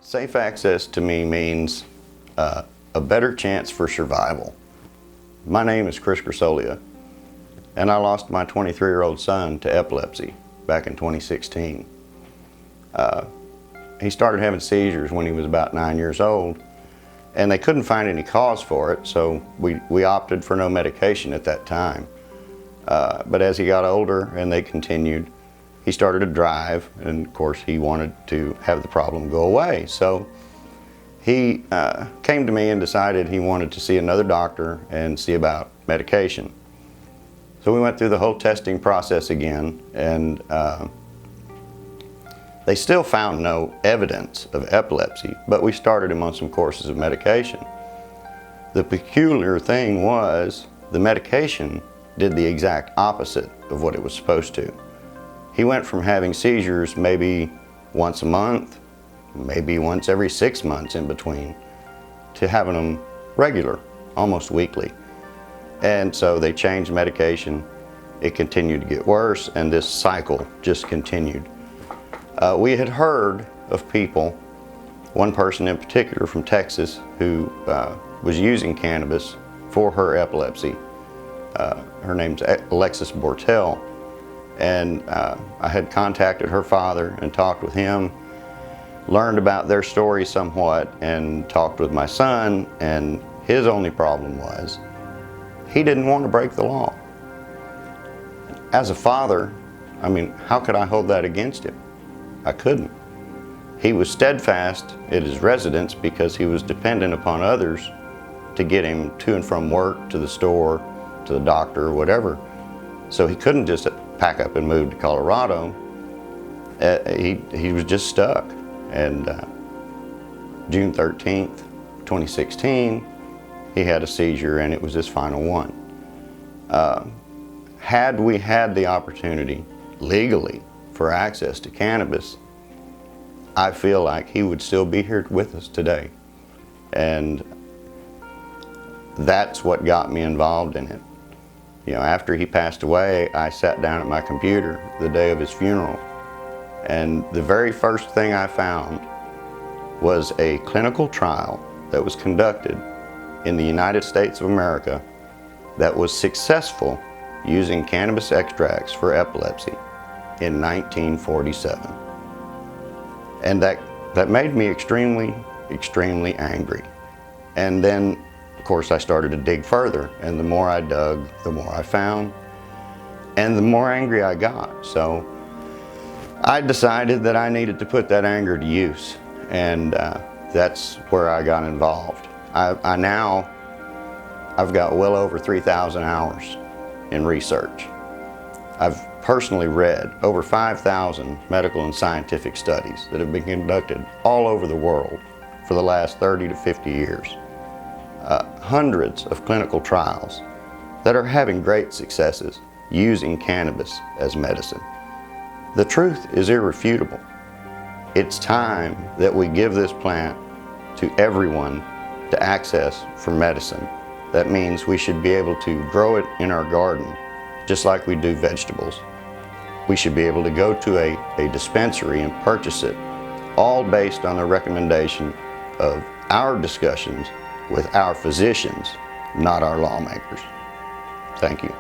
Safe access to me means a better chance for survival. My name is Grisolia, and I lost my 23-year-old son to epilepsy back in 2016. He started having seizures when he was about 9 years old, and they couldn't find any cause for it, so we opted for no medication at that time. But as he got older and they continued, he started to drive, and of course he wanted to have the problem go away. So he came to me and decided he wanted to see another doctor and see about medication. So we went through the whole testing process again, and they still found no evidence of epilepsy, but we started him on some courses of medication. The peculiar thing was the medication did the exact opposite of what it was supposed to. He went from having seizures maybe once a month, maybe once every 6 months in between, to having them regular, almost weekly. And so they changed medication. It continued to get worse, and this cycle just continued. We had heard of people, one person in particular from Texas, who was using cannabis for her epilepsy. Her name's Alexis Bortel. And I had contacted her father and talked with him, learned about their story somewhat, and talked with my son, and his only problem was he didn't want to break the law. As a father, I mean, how could I hold that against him? I couldn't. He was steadfast at his residence because he was dependent upon others to get him to and from work, to the store, to the doctor, or whatever. So he couldn't just pack up and move to Colorado. He was just stuck. And June 13th, 2016, he had a seizure, and it was his final one. Had we had the opportunity legally for access to cannabis, I feel like he would still be here with us today. And that's what got me involved in it. You know, after he passed away, I sat down at my computer the day of his funeral, and the very first thing I found was a clinical trial that was conducted in the United States of America that was successful using cannabis extracts for epilepsy in 1947. And that made me extremely, extremely angry. And then, of course, I started to dig further, and the more I dug, the more I found, and the more angry I got. So I decided that I needed to put that anger to use, and that's where I got involved. I've got well over 3,000 hours in research. I've personally read over 5,000 medical and scientific studies that have been conducted all over the world for the last 30 to 50 years. Hundreds of clinical trials that are having great successes using cannabis as medicine. The truth is irrefutable. It's time that we give this plant to everyone to access for medicine. That means we should be able to grow it in our garden just like we do vegetables. We should be able to go to a dispensary and purchase it, all based on the recommendation of our discussions with our physicians, not our lawmakers. Thank you.